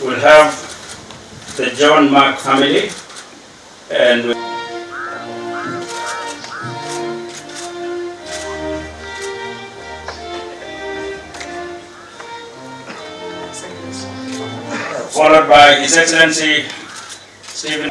We'll have the John Mark family, and followed by His Excellency Stephen.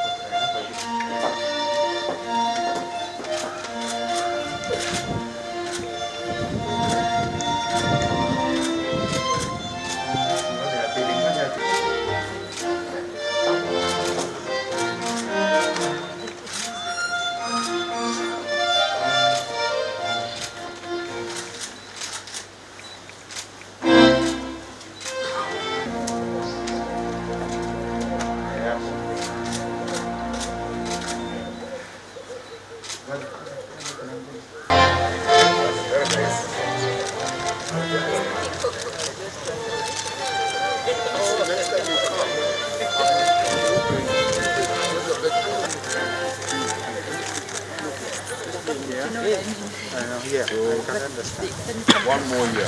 One more year.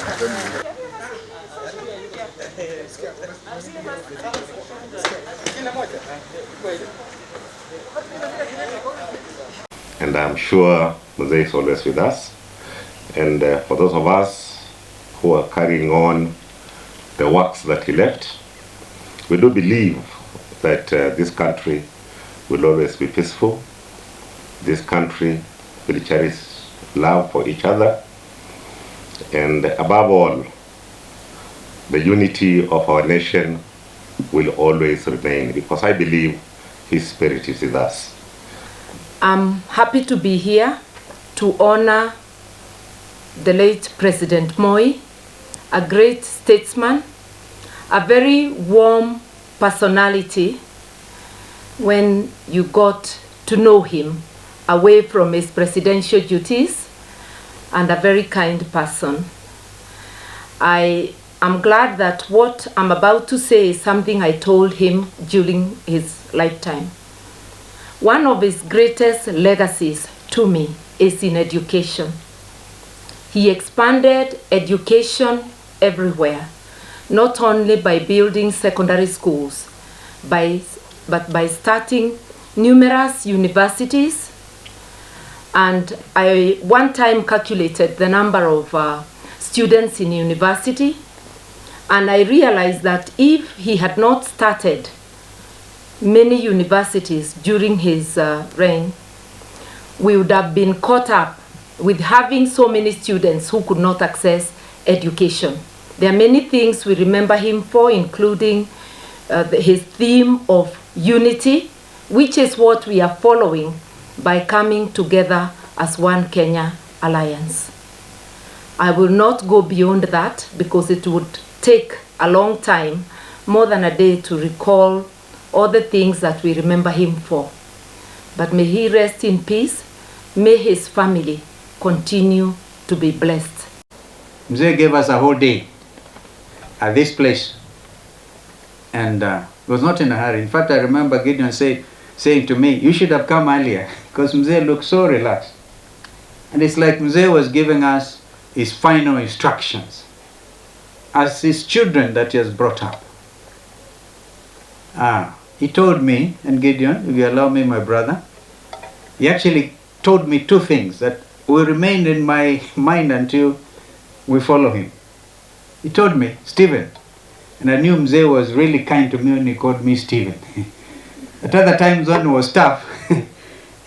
And I'm sure Mzee is always with us. And for those of us who are carrying on the works that he left, we do believe that this country will always be peaceful. This country will cherish love for each other. And above all, the unity of our nation will always remain, because I believe his spirit is with us. I'm happy to be here to honor the late President Moi, a great statesman, a very warm personality. When you got to know him away from his presidential duties, and a very kind person. I am glad that what I'm about to say is something I told him during his lifetime. One of his greatest legacies to me is in education. He expanded education everywhere, not only by building secondary schools, but by starting numerous universities. And I one time calculated the number of students in university, and I realized that if he had not started many universities during his reign, we would have been caught up with having so many students who could not access education. There are many things we remember him for, including his theme of unity, which is what we are following by coming together as One Kenya Alliance. I will not go beyond that because it would take a long time, more than a day, to recall all the things that we remember him for. But may he rest in peace. May his family continue to be blessed. Mzee gave us a whole day at this place, and was not in a hurry. In fact, I remember Gideon saying to me, "You should have come earlier," because Mzee looked so relaxed. And it's like Mzee was giving us his final instructions as his children that he has brought up. He told me, and Gideon, if you allow me, my brother, he actually told me two things that will remain in my mind until we follow him. He told me, "Stephen," and I knew Mzee was really kind to me when he called me Stephen. At other times when it was tough,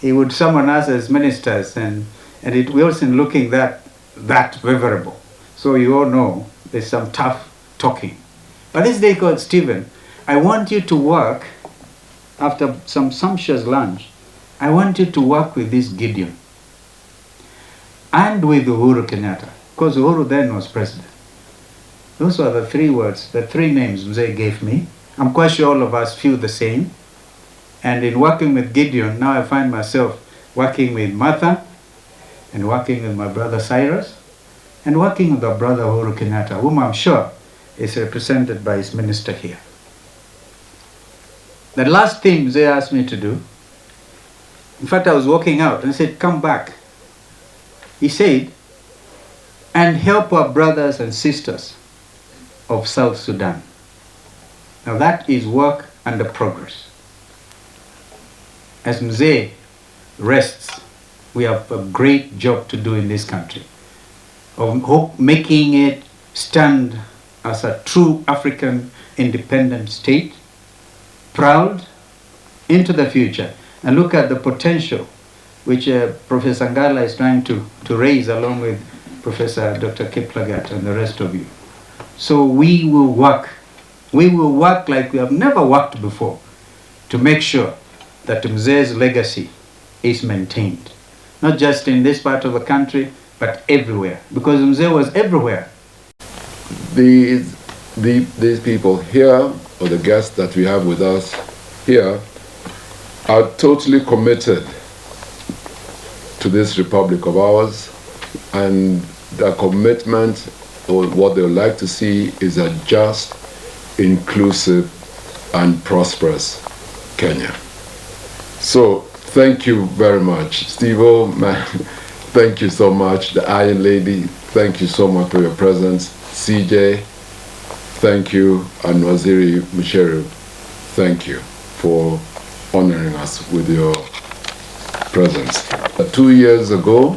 he would summon us as ministers, and it wasn't looking that favorable. So you all know there's some tough talking. But this day called, "Stephen, I want you to work, after some sumptuous lunch, I want you to work with this Gideon and with Uhuru Kenyatta," because Uhuru then was president. Those are the three words, the three names Mzee gave me. I'm quite sure all of us feel the same. And in working with Gideon, now I find myself working with Martha, and working with my brother Cyrus, and working with our brother Uhuru Kenyatta, whom I'm sure is represented by his minister here. The last thing Mzee asked me to do, in fact I was walking out and he said, "Come back." He said, "And help our brothers and sisters of South Sudan." Now that is work under progress. As Mzee rests, we have a great job to do in this country of making it stand as a true African independent state, proud into the future. And look at the potential which Professor Ngala is trying to raise along with Professor Dr. Kiplagat and the rest of you. So we will work like we have never worked before to make sure that Mzee's legacy is maintained. Not just in this part of the country, but everywhere, because Mzee was everywhere. These people here, or the guests that we have with us here, are totally committed to this republic of ours, and their commitment, or what they would like to see, is a just, inclusive, and prosperous Kenya. So, thank you very much. Steve-O, man, thank you so much. The Iron Lady, thank you so much for your presence. CJ, thank you. And Waziri Musheru, thank you for honoring us with your presence. 2 years ago,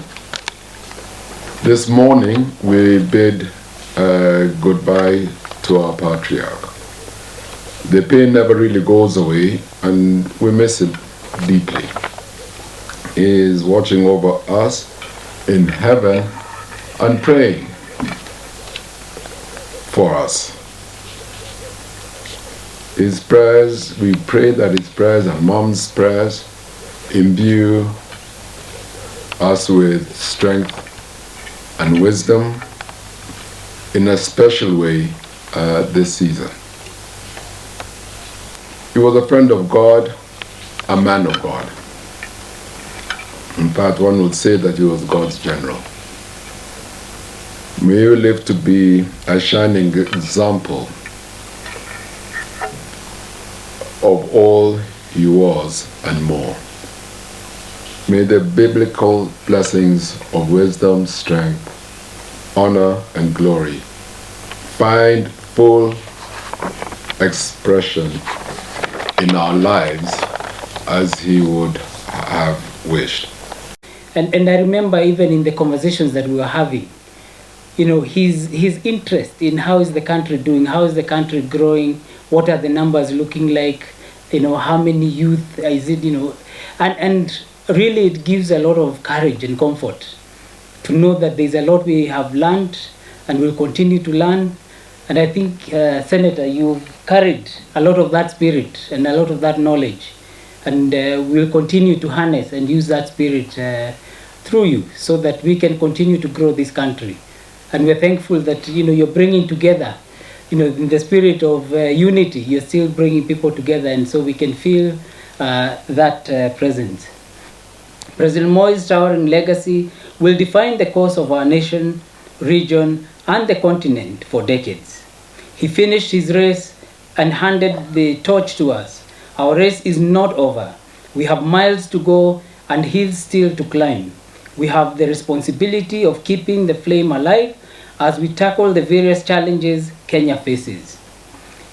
this morning, we bid goodbye to our patriarch. The pain never really goes away, and we miss it deeply. He is watching over us in heaven and praying for us. His prayers, we pray that his prayers and Mom's prayers imbue us with strength and wisdom in a special way this season. He was a friend of God, a man of God. In fact, one would say that he was God's general. May you live to be a shining example of all he was and more. May the biblical blessings of wisdom, strength, honor, and glory find full expression in our lives as he would have wished. And I remember even in the conversations that we were having, you know, his interest in how is the country doing, how is the country growing, what are the numbers looking like, you know, how many youth is it, you know, and really it gives a lot of courage and comfort to know that there's a lot we have learned and will continue to learn. And I think, Senator, you've carried a lot of that spirit and a lot of that knowledge, and we'll continue to harness and use that spirit through you so that we can continue to grow this country. And we're thankful that, you know, you're bringing together, you know, in the spirit of unity, you're still bringing people together, and so we can feel that presence. President Moi's towering legacy will define the course of our nation, region, and the continent for decades. He finished his race and handed the torch to us. Our race is not over. We have miles to go and hills still to climb. We have the responsibility of keeping the flame alive as we tackle the various challenges Kenya faces.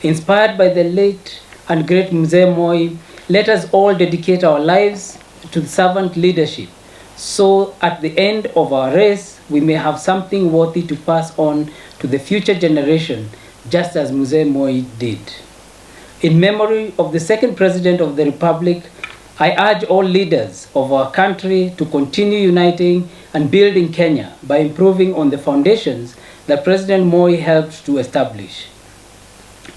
Inspired by the late and great Mzee Moi, let us all dedicate our lives to servant leadership, so at the end of our race, we may have something worthy to pass on to the future generation, just as Mzee Moi did. In memory of the second President of the Republic, I urge all leaders of our country to continue uniting and building Kenya by improving on the foundations that President Moi helped to establish.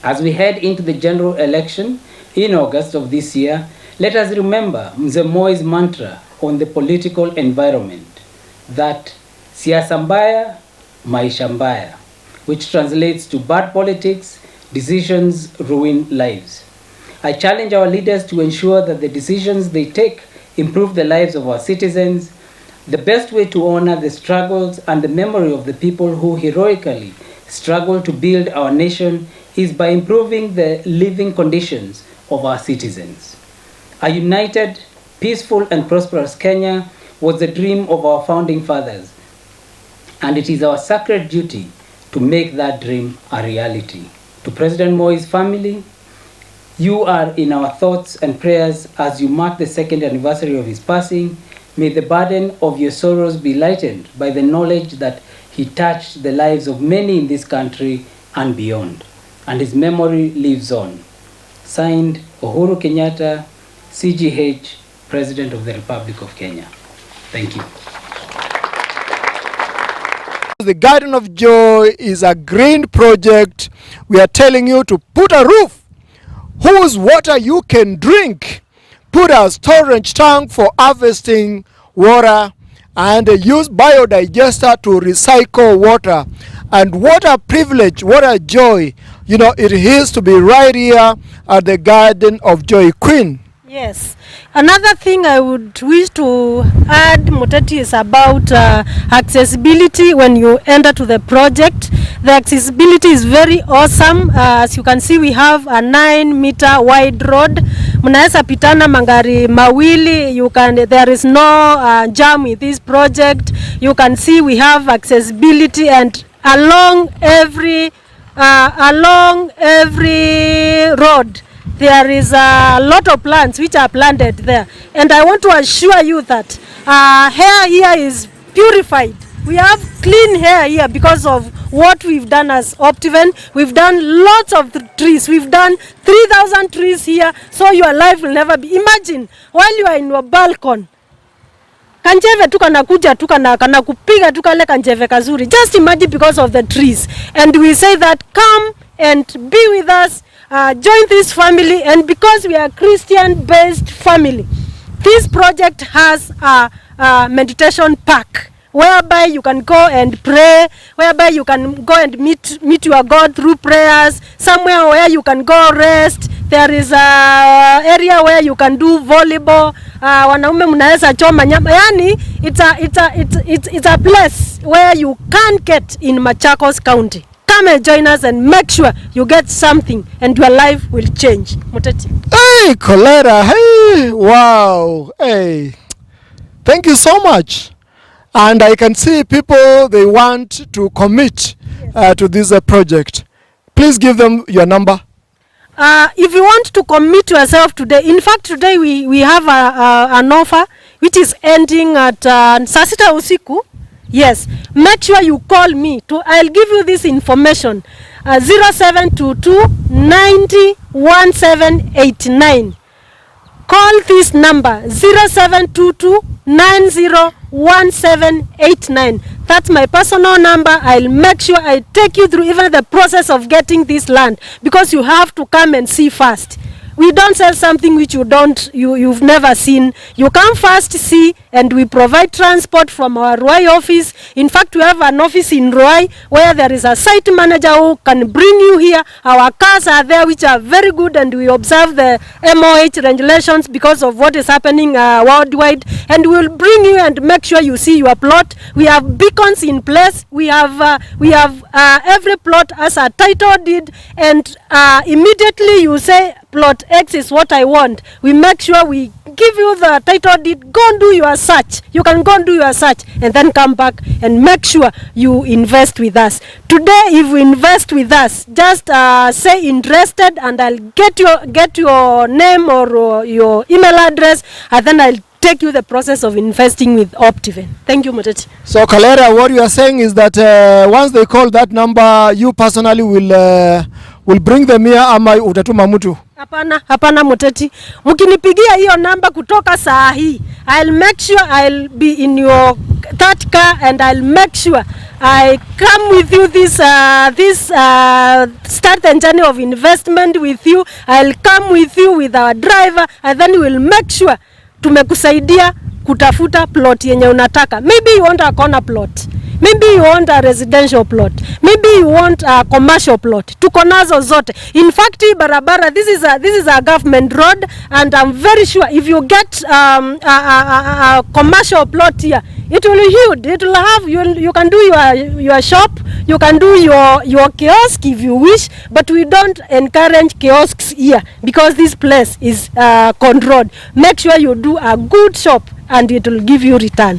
As we head into the general election in August of this year, let us remember Mzee Moi's mantra on the political environment, that siasa mbaya, maisha mbaya, which translates to bad politics, decisions ruin lives. I challenge our leaders to ensure that the decisions they take improve the lives of our citizens. The best way to honor the struggles and the memory of the people who heroically struggled to build our nation is by improving the living conditions of our citizens. A united, peaceful, and prosperous Kenya was the dream of our founding fathers, and it is our sacred duty to make that dream a reality. To President Moi's family, You are in our thoughts and prayers as you mark the 2nd anniversary of his passing. May the burden of your sorrows be lightened by the knowledge that he touched the lives of many in this country and beyond, and his memory lives on. Signed, Uhuru Kenyatta, CGH, President of the Republic of Kenya. Thank you. The Garden of Joy is a green project. We are telling you to put a roof whose water you can drink, put a storage tank for harvesting water, and use biodigester to recycle water. And what a privilege, what a joy, you know, it is to be right here at the Garden of Joy. Queen. Yes. Another thing I would wish to add, Muteti, is about accessibility when you enter to the project. The accessibility is very awesome. As you can see, we have a 9-meter wide road. Mnaweza pitana mangari mawili. There is no jam with this project. You can see we have accessibility, and along every road there is a lot of plants which are planted there, and I want to assure you that hair here is purified. We have clean hair here because of what we've done as Optiven. We've done lots of trees. We've done 3,000 trees here, so your life will never be. Imagine while you are in your balcony, kanjeve tu kanakuja tu kana kupiga tu kale kanjeve kazuri. Just imagine, because of the trees. And we say that come and be with us. Join this family, and because we are a Christian-based family, this project has a meditation park whereby you can go and pray, whereby you can go and meet your God through prayers, somewhere where you can go rest. There is a area where you can do volleyball. Wanaume mnaweza choma nyama. Yani it's a place where you can't get in Machakos County. Come and join us and make sure you get something and your life will change. Muteti. Hey, Kolera. Hey, wow. Hey, thank you so much. And I can see people, they want to commit to this project. Please give them your number. If you want to commit yourself today, in fact today we have an offer which is ending at saa sita usiku. Yes, make sure you call me. I'll give you this information. 0722 90 1789. Call this number 0722 901789. That's my personal number. I'll make sure I take you through even the process of getting this land, because you have to come and see first. We don't sell something which you've never seen. You come first, see, and we provide transport from our Ruai office. In fact, we have an office in Ruai where there is a site manager who can bring you here. Our cars are there which are very good, and we observe the MOH regulations because of what is happening worldwide. And we'll bring you and make sure you see your plot. We have beacons in place. We have every plot as a title deed, and immediately you say, plot X is what I want. We make sure we give you the title deed. Go and do your search. You can go and do your search and then come back and make sure you invest with us. Today, if you invest with us, just say interested, and I'll get your name or your email address, and then I'll take you the process of investing with Optiven. Thank you, Muteti. So, Kalera, what you are saying is that once they call that number, you personally will bring them here, ama utatuma mtu? Hapana Muteti. Mkinipigia hiyo namba kutoka saa hii, I'll make sure I'll be in your that car, and I'll make sure I come with you start the journey of investment with you. I'll come with you with our driver, and then we'll make sure tumekusaidia kutafuta plot yenye unataka. Maybe you want a corner plot. Maybe you want a residential plot. Maybe you want a commercial plot. Tuko nazo zote. In fact, barabara, this is a government road, and I'm very sure if you get a commercial plot here, it will be huge. It will have you can do your shop, you can do your kiosk if you wish, but we don't encourage kiosks here because this place is controlled. Make sure you do a good shop, and it will give you returns.